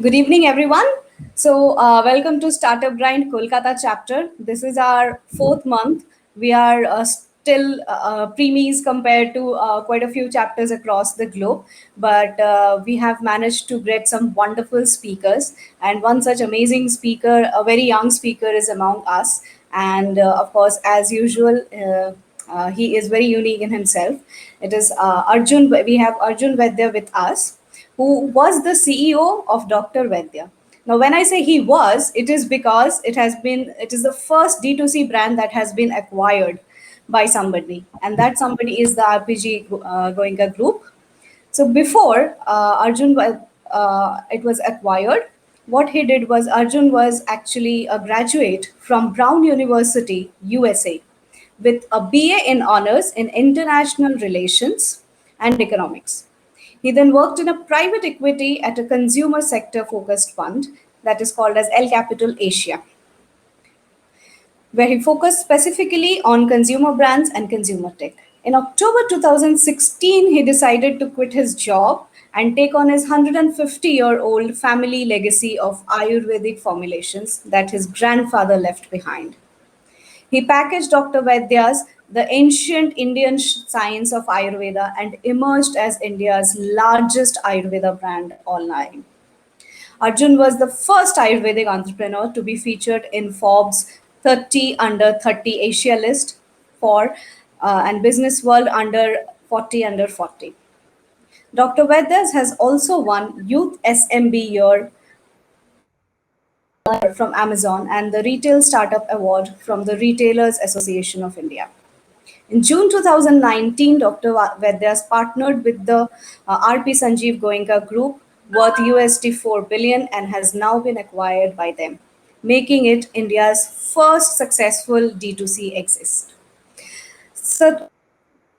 Good evening, everyone. Welcome to Startup Grind Kolkata chapter. This is our fourth month. We are still preemies compared to quite a few chapters across the globe, but we have managed to get some wonderful speakers. And one such amazing speaker, a very young speaker, is among us. And of course, as usual, he is very unique in himself. It is Arjun. We have Arjun Vaidya with us, who was the CEO of Dr. Vaidya. Now, when I say he was, it is because it is the first D2C brand that has been acquired by somebody, and that somebody is the RPG Goenka Group. So before it was acquired, what he did was Arjun was actually a graduate from Brown University, USA, with a BA in honors in international relations and economics. He then worked in a private equity at a consumer sector focused fund that is called as L Capital Asia, where he focused specifically on consumer brands and consumer tech. In October 2016, he decided to quit his job and take on his 150-year-old family legacy of Ayurvedic formulations that his grandfather left behind. He packaged Dr. Vaidya's The Ancient Indian Science of Ayurveda and emerged as India's largest Ayurveda brand online. Arjun was the first Ayurvedic entrepreneur to be featured in Forbes 30 under 30 Asia list for and Business World under 40 under 40. Dr. Vedas has also won Youth SMB Year from Amazon and the Retail Startup Award from the Retailers Association of India. In June 2019, Dr. Vedas partnered with the RP Sanjeev Goenka Group worth USD 4 billion and has now been acquired by them, making it India's first successful D2C exit. So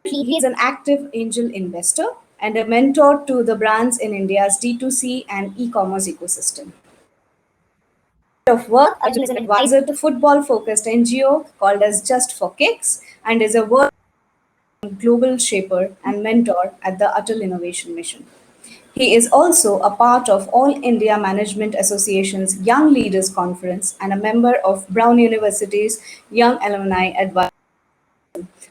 he is an active angel investor and a mentor to the brands in India's D2C and e-commerce ecosystem. Of work, Arjun is an advisor to football-focused NGO called as Just for Kicks and is a global shaper and mentor at the Atal Innovation Mission. He is also a part of All India Management Association's Young Leaders Conference and a member of Brown University's Young Alumni Advisory.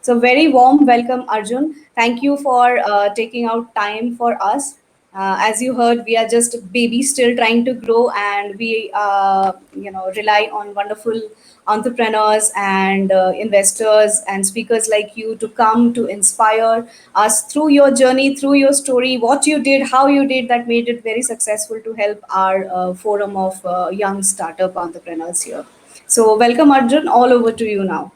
So, very warm welcome, Arjun. Thank you for taking out time for us. As you heard, we are just babies still trying to grow, and we, rely on wonderful entrepreneurs and investors and speakers like you to come to inspire us through your journey, through your story, what you did, how you did that made it very successful to help our forum of young startup entrepreneurs here. So, welcome, Arjun. All over to you now.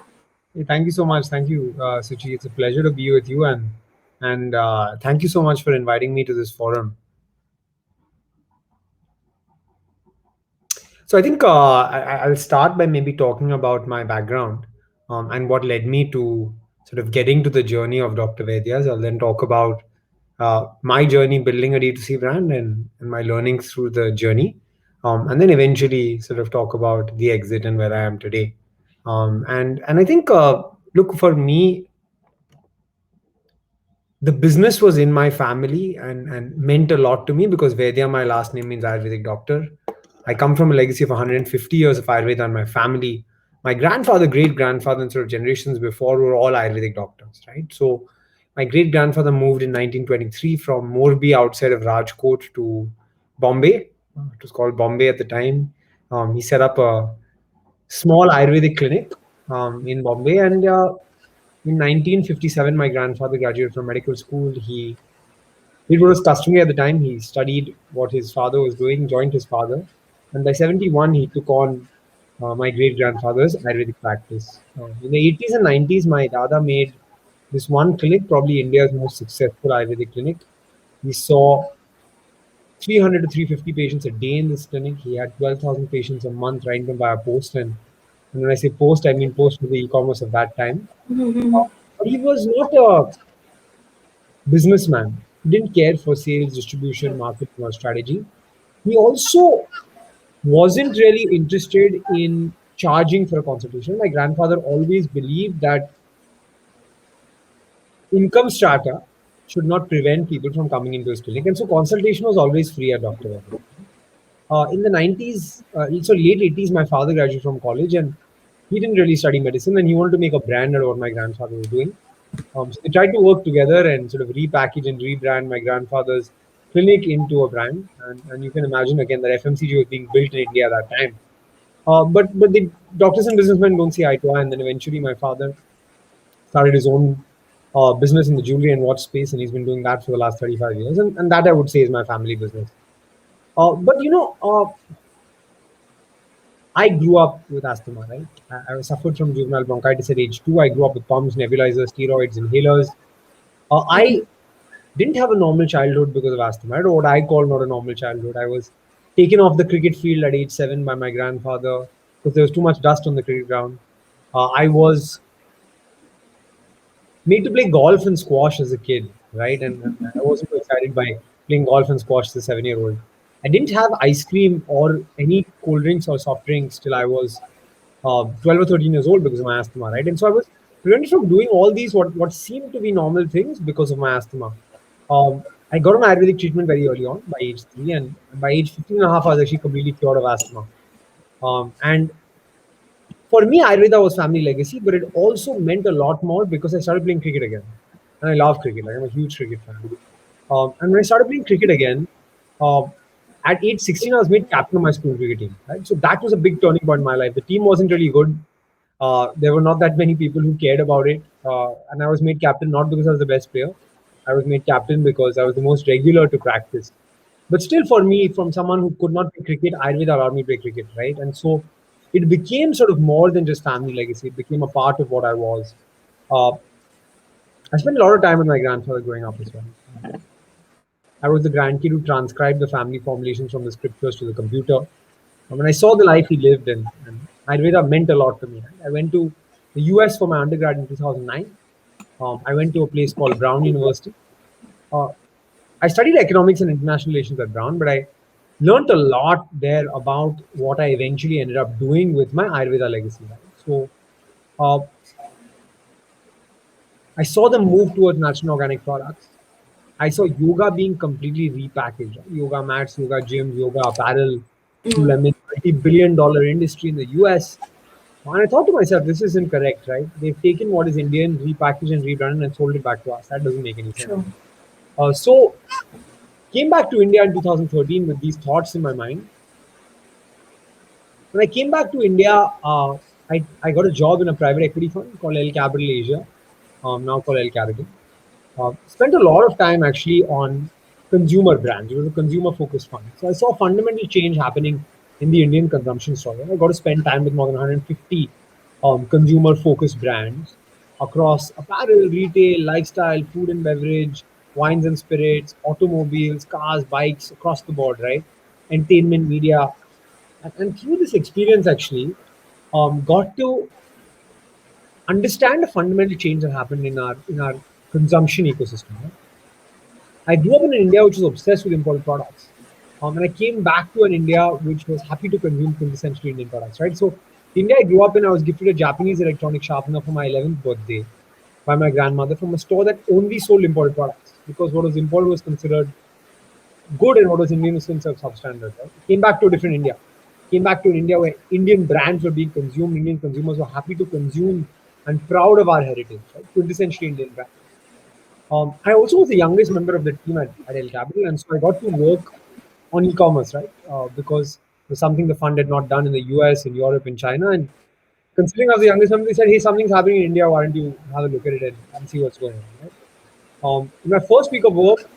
Thank you so much. Thank you, Suchi. It's a pleasure to be with you, and thank you so much for inviting me to this forum. So I think I'll start by maybe talking about my background and what led me to sort of getting to the journey of Dr. Vaidya's. I'll then talk about my journey building a D2C brand and my learnings through the journey, and then eventually sort of talk about the exit and where I am today. And I think, look, for me, the business was in my family and meant a lot to me because Vaidya, my last name, means Ayurvedic doctor. I come from a legacy of 150 years of Ayurveda in my family. My grandfather, great grandfather, and sort of generations before were all Ayurvedic doctors, right? So my great grandfather moved in 1923 from Morbi outside of Rajkot to Bombay. It was called Bombay at the time. He set up a small Ayurvedic clinic in Bombay, and in 1957, my grandfather graduated from medical school. He did what was customary at the time. He studied what his father was doing, joined his father, and by 71, he took on my great grandfather's Ayurvedic practice. In the 80s and 90s, my dada made this one clinic, probably India's most successful Ayurvedic clinic. We saw 300 to 350 patients a day in this clinic. He had 12,000 patients a month writing them via post. And when I say post, I mean post to the e-commerce of that time. But he was not a businessman. He didn't care for sales, distribution, marketing, or strategy. He also wasn't really interested in charging for a consultation. My grandfather always believed that income strata should not prevent people from coming into his clinic. And so consultation was always free at Dr. Vaidya. In the 90s, so late 80s, my father graduated from college and he didn't really study medicine and he wanted to make a brand out of what my grandfather was doing. So they tried to work together and sort of repackage and rebrand my grandfather's clinic into a brand. And you can imagine again that FMCG was being built in India at that time. But the doctors and businessmen don't see eye to eye. And then eventually my father started his own business in the jewelry and watch space, and he's been doing that for the last 35 years. And that I would say is my family business. But I grew up with asthma, right? I suffered from juvenile bronchitis at age 2. I grew up with pumps, nebulizers, steroids, inhalers. I didn't have a normal childhood because of asthma. I don't know what I call not a normal childhood. I was taken off the cricket field at age 7 by my grandfather because there was too much dust on the cricket ground. I was made to play golf and squash as a kid, right? And I wasn't too excited by playing golf and squash as a 7-year-old. I didn't have ice cream or any cold drinks or soft drinks till I was 12 or 13 years old because of my asthma, right? And so I was prevented from doing all these what seemed to be normal things because of my asthma. I got on Ayurvedic treatment very early on by age 3, and by age 15 and a half, I was actually completely cured of asthma. And for me, Ayurveda was family legacy, but it also meant a lot more because I started playing cricket again. And I love cricket. Like, I'm a huge cricket fan. And when I started playing cricket again, uh, at age 16, I was made captain of my school cricket team. Right? So that was a big turning point in my life. The team wasn't really good. There were not that many people who cared about it. And I was made captain not because I was the best player. I was made captain because I was the most regular to practice. But still, for me, from someone who could not play cricket, Ayurveda allowed me to play cricket, right? And so it became sort of more than just family legacy. It became a part of what I was. Uh, I spent a lot of time with my grandfather growing up as well. I was the grandkid who transcribed the family formulations from the scriptures to the computer. And when I saw the life he lived in, and Ayurveda meant a lot to me. I went to the US for my undergrad in 2009. I went to a place called Brown University. Uh, I studied economics and international relations at Brown, but I learned a lot there about what I eventually ended up doing with my Ayurveda legacy. Right? So uh, I saw them move towards natural and organic products. I saw yoga being completely repackaged. Right? Yoga mats, yoga gyms, yoga apparel, Lululemon, multi-billion-dollar industry in the US. And I thought to myself, this isn't correct, right? They've taken what is Indian, repackaged and rebranded and sold it back to us. That doesn't make any sense. True. So came back to India in 2013 with these thoughts in my mind. When I came back to India, I got a job in a private equity fund called L Capital Asia, now called L Capital. Spent a lot of time actually on consumer brands. It was a consumer focused fund. So I saw fundamental change happening in the Indian consumption story. I got to spend time with more than 150 consumer focused brands across apparel, retail, lifestyle, food and beverage, wines and spirits, automobiles, cars, bikes, across the board, right? Entertainment, media. And through this experience, actually, got to understand a fundamental change that happened in our consumption ecosystem. Right? I grew up in an India which was obsessed with imported products. And I came back to an India which was happy to consume quintessentially Indian products, right? So, the India I grew up in, I was gifted a Japanese electronic sharpener for my 11th birthday by my grandmother from a store that only sold imported products because what was imported was considered good and what was Indian was considered substandard. Right? Came back to a different India. Came back to an India where Indian brands were being consumed, Indian consumers were happy to consume and proud of our heritage, right? Quintessentially Indian brands. I also was the youngest member of the team at El Capital, and so I got to work on e-commerce, right? Because it was something the fund had not done in the US, in Europe, in China. And considering I was the youngest member, they said, hey, something's happening in India. Why don't you have a look at it and see what's going on, right? In my first week of work,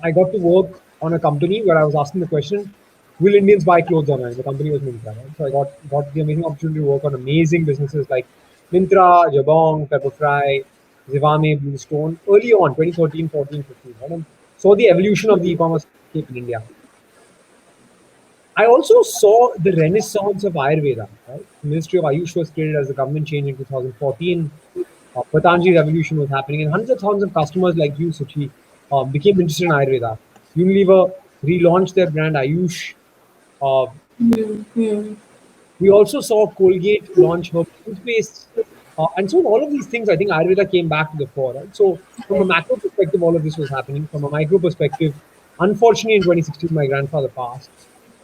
I got to work on a company where I was asking the question, will Indians buy clothes online? The company was Myntra, right? So I got the amazing opportunity to work on amazing businesses like Myntra, Jabong, Pepperfry, Zivame, Bluestone, early on, 2013, 14, 15, right? And saw the evolution of the e-commerce landscape in India. I also saw the renaissance of Ayurveda, right? The Ministry of Ayush was created as a government change in 2014. Patanjali revolution was happening, and hundreds of thousands of customers like you, Suchi, became interested in Ayurveda. Unilever relaunched their brand Ayush. Uh, we also saw Colgate launch her toothpaste. And so all of these things, I think Ayurveda came back to the fore. Right? So from a macro perspective, all of this was happening. From a micro perspective, unfortunately, in 2016, my grandfather passed.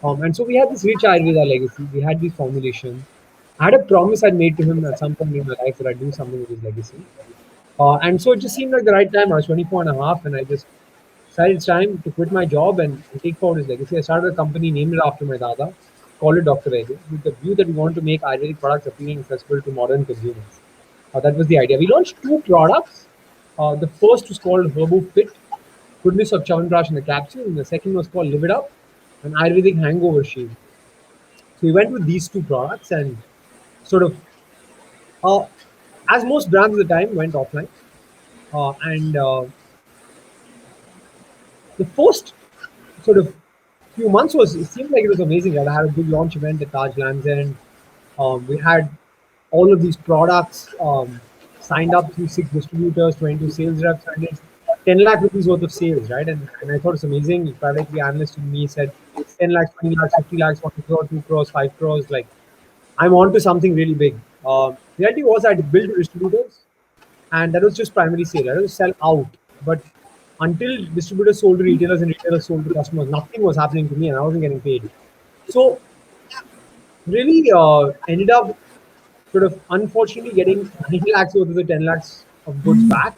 And so we had this rich Ayurveda legacy. We had these formulations. I had a promise I'd made to him at some point in my life that I'd do something with his legacy. And so it just seemed like the right time. I was 24 and a half, and I just decided it's time to quit my job and take forward his legacy. I started a company named it after my dada, called it Dr. Vaidya, with the view that we want to make Ayurvedic products appealing and accessible to modern consumers. That was the idea. We launched two products. The first was called Herbo Fit, Goodness of Chyawanprash in the capsule, and the second was called Live It Up, an Ayurvedic hangover shield. So we went with these two products and sort of, uh, as most brands at the time, went offline. And the first sort of few months was, it seemed like it was amazing. Right? I had a big launch event at Taj Lands End. We had all of these products signed up through 6 distributors, 22 sales reps, and it's 10 lakh rupees worth of sales, right? And I thought it's amazing. The private equity analyst in me said 10 lakhs, 20 lakhs, 50 lakhs, 1 crore, 2 crores, 5 crores. Like, I'm on to something really big. Reality was I had built distributors, and that was just primary sale. That was sell out. But until distributors sold to retailers and retailers sold to customers, nothing was happening to me, and I wasn't getting paid. So really ended up sort of unfortunately getting 90 lakhs worth of the 10 lakhs of goods back.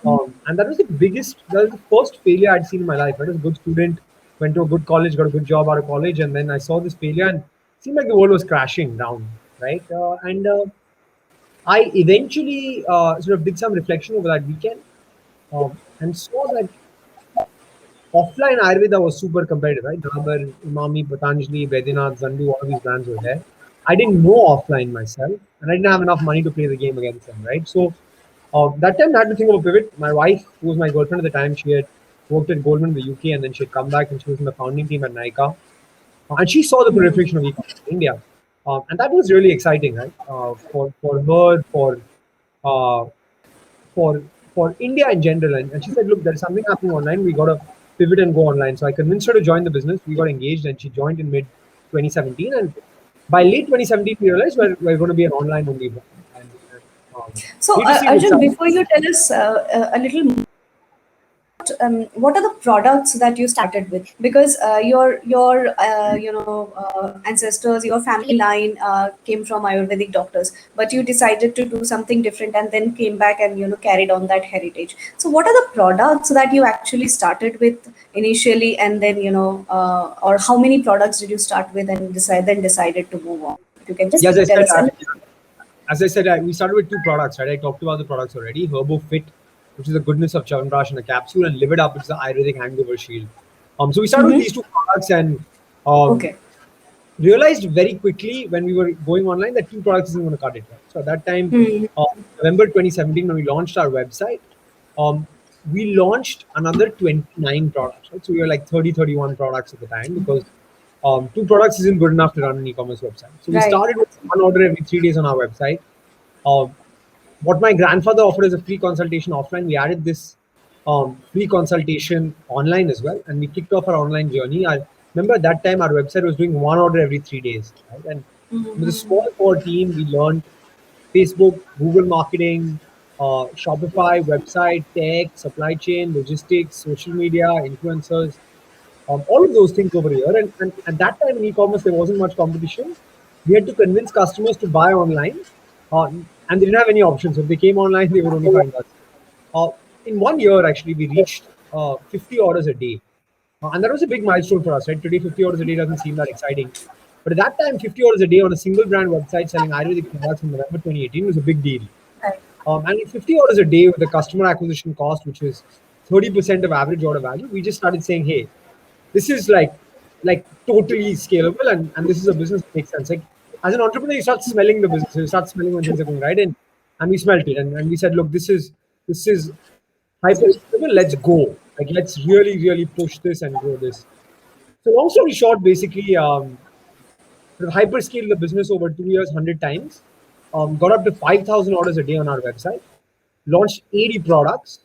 And that was the biggest, that was the first failure I'd seen in my life. I was a good student, went to a good college, got a good job out of college, and then I saw this failure and it seemed like the world was crashing down, right? And I eventually sort of did some reflection over that weekend and saw that offline Ayurveda was super competitive, right? Dabur, Umami, Patanjali, Baidyanath, Zandu, all of these brands were there. I didn't know offline myself, and I didn't have enough money to play the game against them, right? So that time I had to think of a pivot. My wife, who was my girlfriend at the time, she had worked at Goldman in the UK, and then she had come back and she was in the founding team at Nykaa. And she saw the proliferation of e-commerce in India. And that was really exciting, right? For her, uh, for for India in general. And she said, look, there's something happening online. We got to pivot and go online. So I convinced her to join the business. We got engaged, and she joined in mid 2017. And by late 2017, we realized we're going to be an online only brand. And So, D2C was Arjun, something. before you tell us a little more, what are the products that you started with? Because your ancestors, your family line came from Ayurvedic doctors, but you decided to do something different and then came back and carried on that heritage. So, what are the products that you actually started with initially, and then or how many products did you start with and decided to move on? If you can just Yeah, as I tell said, us a little. we started with two products, right? I talked about the products already. Herbo Fit, which is the goodness of Chyawanprash in a capsule, and Live It Up, which is the Ayurvedic hangover shield. So we started with these two products and um, Okay. realized very quickly when we were going online that two products isn't going to cut it. Right? So at that time, Hmm. uh, November 2017, when we launched our website, um, we launched another 29 products. Right? So we were like 30, 31 products at the time because two products isn't good enough to run an e-commerce website. So we Right. started with one order every 3 days on our website. Uh, what my grandfather offered as a free consultation offline, we added this free consultation online as well, and we kicked off our online journey. I remember at that time our website was doing one order every 3 days, right? And with a small core team, we learned Facebook, Google marketing, Shopify, website, tech, supply chain, logistics, social media, influencers, all of those things over here. And at that time in e-commerce, there wasn't much competition. We had to convince customers to buy online, and they didn't have any options. If they came online, they would only find us. Uh, in 1 year, actually, we reached 50 orders a day. And that was a big milestone for us, right? Today, 50 orders a day doesn't seem that exciting. But at that time, 50 orders a day on a single brand website selling Ayurvedic products in November 2018 was a big deal. Right. And at 50 orders a day with the customer acquisition cost, which was 30% of average order value, we just started saying, hey, this is like totally scalable, and this is a business that makes sense. Like as an entrepreneur, you start smelling the business, you start smelling when things are going right, and we smelt it, and we said, look, this is hyper scalable. Let's go. Like let's really push this and grow this. So long story short, basically, sort of hyper scaled the business over 2 years, 100 times. Got up to 5,000 orders a day on our website. Launched 80 products,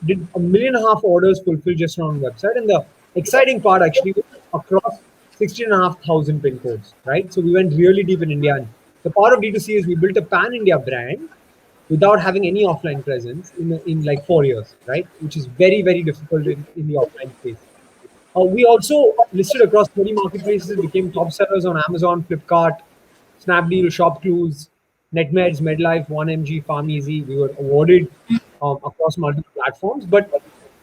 did 1.5 million orders fulfilled just on the website. And the exciting part actually was across 16,500 pin codes, right? So we went really deep in India. And the part of D2C is we built a pan India brand without having any offline presence in like 4 years, right? Which is very difficult in the offline space. We also listed across 30 marketplaces, became top sellers on Amazon, Flipkart, Snapdeal, ShopClues, NetMeds, MedLife, 1MG, PharmEasy. We were awarded across multiple platforms. But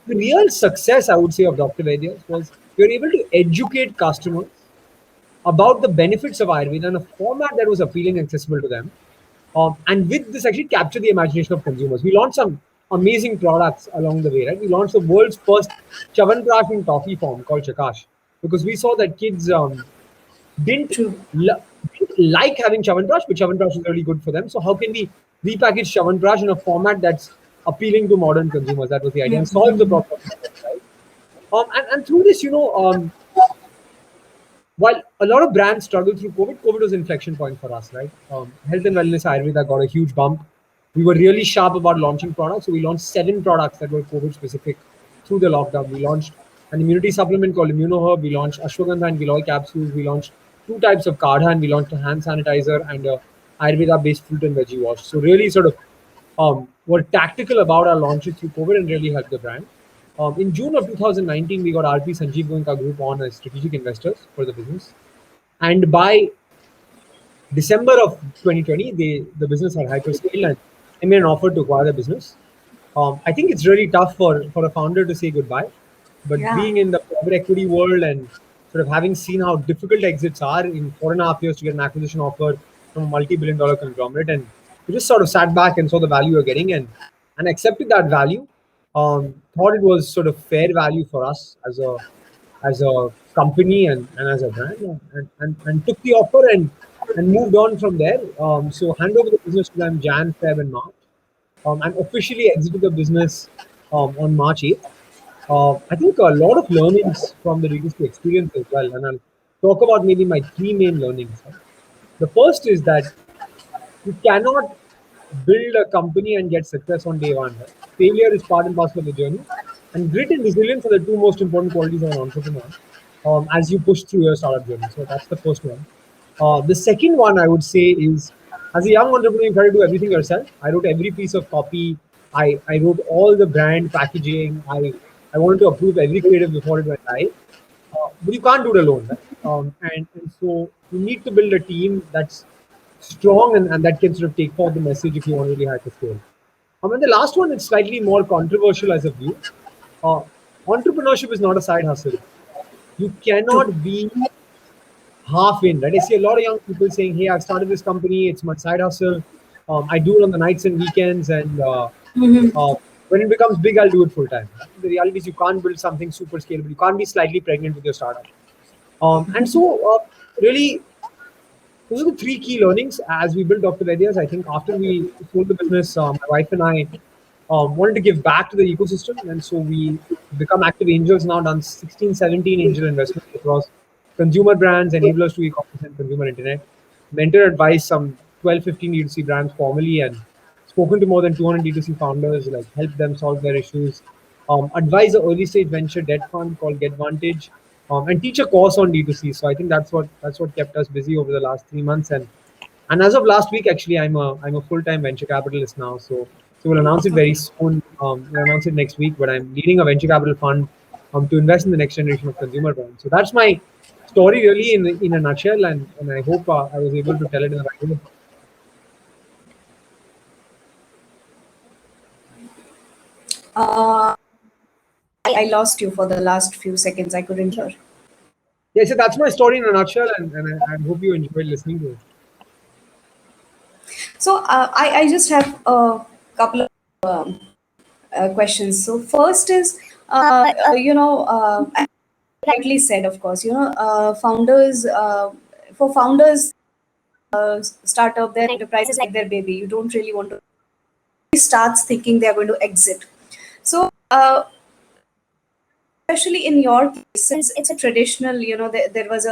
the real success, I would say, of Dr. Vaidya's was we were able to educate customers about the benefits of Ayurveda in a format that was appealing and accessible to them. And with this, actually capture the imagination of consumers. We launched some amazing products along the way, right? We launched the world's first Chavanprash in toffee form called Chakash because we saw that kids didn't, True. lo- didn't like having Chavanprash, but Chavanprash is really good for them. So how can we repackage Chavanprash in a format that's appealing to modern consumers? That was the idea and solve the problem, right? And through this, while a lot of brands struggled through COVID, COVID was an inflection point for us, right? Health and wellness Ayurveda got a huge bump. We were really sharp about launching products. So we launched 7 products that were COVID specific through the lockdown. We launched an immunity supplement called ImmunoHerb. We launched ashwagandha and giloy capsules. We launched 2 types of kadha, and we launched a hand sanitizer and a Ayurveda based fruit and veggie wash. So really sort of were tactical about our launches through COVID and really helped the brand. In June of 2019, we got RP Sanjeev Goenka Group on as strategic investors for the business. And by December of 2020, the business had hyperscaled and they made an offer to acquire the business. I think it's really tough for a founder to say goodbye, but Yeah. being in the private equity world and sort of having seen how difficult exits are in 4.5 years to get an acquisition offer from a multi-billion-dollar conglomerate, and we just sort of sat back and saw the value we are getting and accepted that value. Thought it was sort of fair value for us as a company and as a brand, and took the offer and moved on from there. So hand over the business to them Jan, Feb, and March, and officially exited the business on March 8th. I think a lot of learnings from the D2C experience as well, and I'll talk about maybe my 3 main learnings. Right? The first is that you cannot build a company and get success on day one. Right? Failure is part and parcel of the journey, and grit and resilience are the 2 most important qualities of an entrepreneur as you push through your startup journey. So that's the first one. The second one I would say is, as a young entrepreneur, you try to do everything yourself. I wrote every piece of copy. I wrote all the brand packaging. I wanted to approve every creative before it went live. But you can't do it alone, right? And so you need to build a team that's strong and that can sort of take forward the message if you want to really hyperscale. And the last one is slightly more controversial as a view. Uh, Entrepreneurship is not a side hustle. You True. cannot be half in, right? I see a lot of young people saying, "Hey, I've started this company. It's my side hustle. I do it on the nights and weekends, and uh, when it becomes big, I'll do it full time." The reality is, you can't build something super scalable. You can't be slightly pregnant with your startup. And so, really, those are the 3 key learnings as we built Dr. Vaidya's. I think after we sold the business, my wife and I wanted to give back to the ecosystem. And so we become active angels now, done 16, 17 angel investments across consumer brands, enablers to e-commerce and consumer internet. Mentor advice some 12, 15 D2C brands formally and spoken to more than 200 D2C founders, like help them solve their issues. Advise an early stage venture debt fund called GetVantage, and teach a course on D2C. So I think that's what kept us busy over the last 3 months. And as of last week, actually, I'm a full time venture capitalist now. So we'll announce it very Okay. soon. We'll announce it next week. But I'm leading a venture capital fund to invest in the next generation of consumer brands. So that's my story really in a nutshell. And I hope I was able to tell it in the right way. Uh, I lost you for the last few seconds. I couldn't hear. Yeah, so that's my story in a nutshell, and I hope you enjoyed listening to it. So I just have a couple of questions. So first is, as rightly said, of course, founders, for founders, startup, their enterprise is like their baby. You don't really want to starts thinking they're going to exit. So, especially in your case, since it's a traditional, there was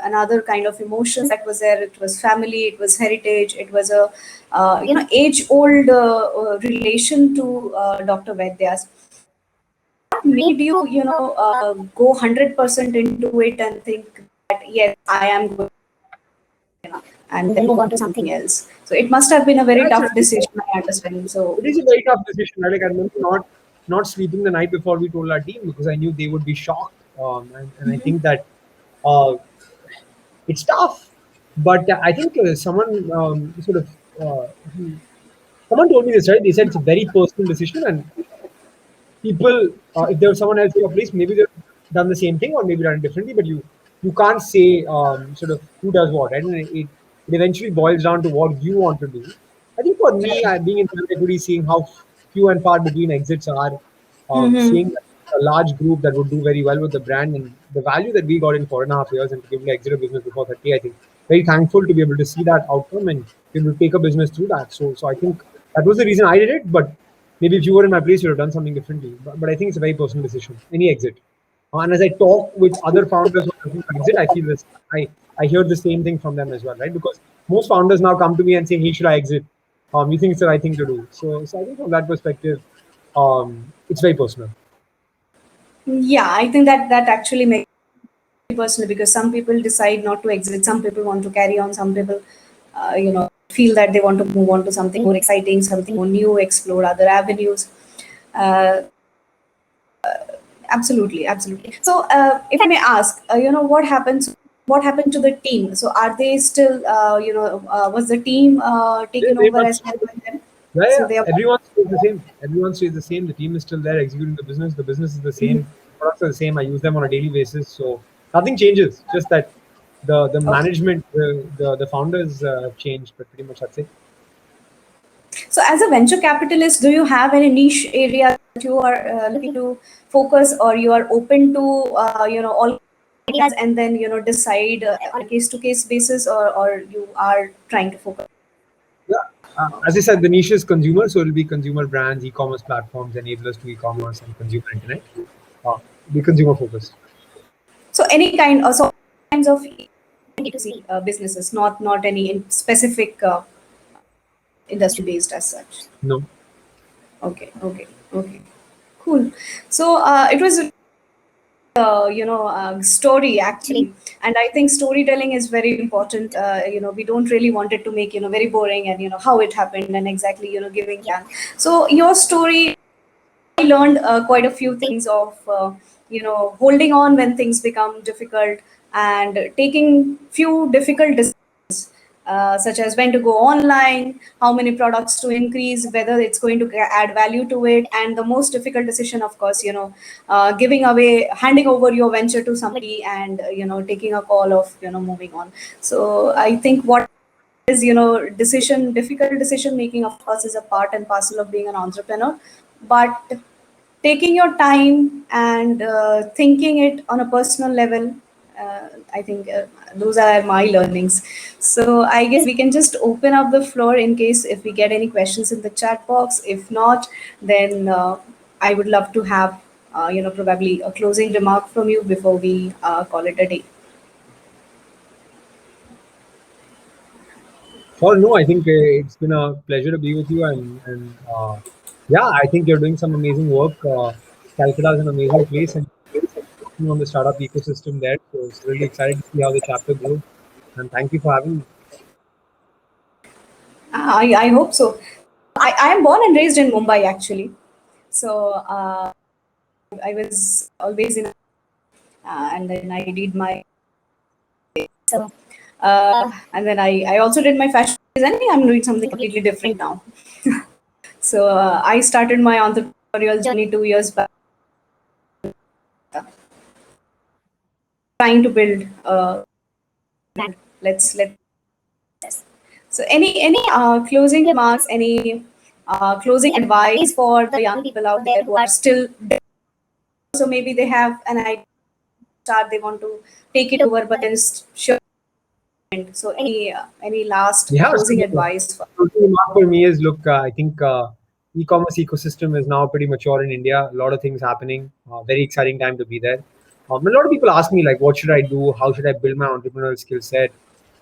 another kind of emotions that was there. It was family, it was heritage, it was a age old relation to Dr. Vaidya's. What made you go 100% into it and think that yes, I am going, and then move on to something else? So it must have been a very That's tough right. decision, I understand. So It is a very tough decision. Right? Like I remember not. not sleeping the night before we told our team because I knew they would be shocked. And I think that uh, it's tough. But I think someone sort of uh, someone told me this, right? They said it's a very personal decision, and people, if there was someone else in your place, maybe they've done the same thing or maybe done it differently, but you can't say sort of who does what, right? And it eventually boils down to what you want to do. I think for me, Right. being in private equity, seeing how few and far between exits are, Mm-hmm. seeing a large group that would do very well with the brand and the value that we got in 4.5 years and to be able to exit a business before 30, I think very thankful to be able to see that outcome and be able to take a business through that. So I think that was the reason I did it, but maybe if you were in my place, you would have done something differently. But I think it's a very personal decision. Any exit. And as I talk with other founders who are looking to exit, I feel this. I hear the same thing from them as well, right? Because most founders now come to me and say, "Hey, should I exit? You think it's the right thing to do?" So I think from that perspective, it's very personal. Yeah, I think that actually makes it personal because some people decide not to exit, some people want to carry on, some people, feel that they want to move on to something more exciting, something more new, explore other avenues. Uh, Absolutely, absolutely. So, if I may ask, what happened to the team? So, are they still, was the team They taken very over much. as well by them? Yeah, So yeah. they are. Everyone stays the same. Everyone stays the same. The team is still there executing the business. The business is the Mhm. same. Products are the same. I use them on a daily basis. So nothing changes. Just that the Okay. management, the founders have changed, but pretty much that's it. So, as a venture capitalist, do you have any niche area that you are looking to focus, or you are open to, all ideas and then decide on a case to case basis, or you are trying to focus? Yeah. As I said, the niche is consumer, so it'll be consumer brands, e-commerce platforms, enablers to e-commerce, and consumer internet. Be consumer focused. So, any kind, so kinds of D2C businesses, not any in specific industry based as such. No. Okay, okay, okay, cool. So it was story actually, and I think storytelling is very important. We don't really want it to make very boring, and how it happened and exactly giving plan. So your story, I learned quite a few things of holding on when things become difficult and taking few difficult decisions, such as when to go online, how many products to increase, whether it's going to add value to it, and the most difficult decision, of course, giving away, handing over your venture to somebody, and taking a call of moving on. So I think what is difficult decision making, of course, is a part and parcel of being an entrepreneur, but taking your time and thinking it on a personal level, I think those are my learnings. So I guess we can just open up the floor in case if we get any questions in the chat box. If not, then I would love to have probably a closing remark from you before we call it a day. Well, no, I think it's been a pleasure to be with you, and yeah, I think you're doing some amazing work. Calcutta is an amazing place, and working on the startup ecosystem there. So it's really excited to see how the chapter grows. And thank you for having me. I hope so. I am born and raised in Mumbai actually. So I was always in, and then I did my, so and then I also did my fashion designing. I'm doing something completely different now. So I started my entrepreneurial journey 2 years back, trying to build brand. Let's. So any closing remarks, any closing advice for the young people out there who are still, so maybe they have an idea start, they want to take it over, but then it's sure. So any last Yeah, so closing the advice for? closing remark for me is look, I think e-commerce ecosystem is now pretty mature in India. A lot of things happening. Very exciting time to be there. A lot of people ask me like, what should I do? How should I build my entrepreneurial skill set?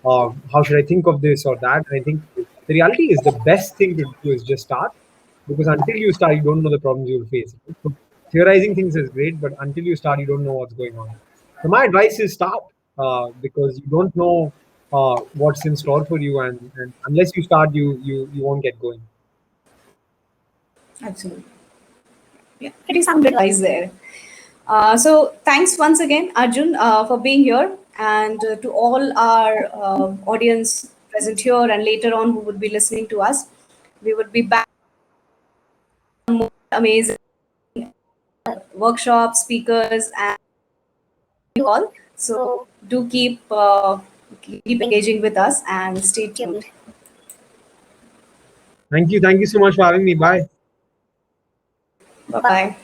How should I think of this or that? And I think the reality is the best thing to do is just start because until you start, you don't know the problems you'll face. So theorizing things is great, but until you start, you don't know what's going on. So my advice is start because you don't know what's in store for you, and unless you start, you won't get going. Absolutely. Yeah, pretty sound advice there. So thanks once again, Arjun, for being here, and to all our audience present here and later on who would be listening to us. We would be back with more amazing workshops, speakers, and you all. So do keep engaging with us and stay tuned. Thank you. Thank you so much for having me. Bye. Bye bye.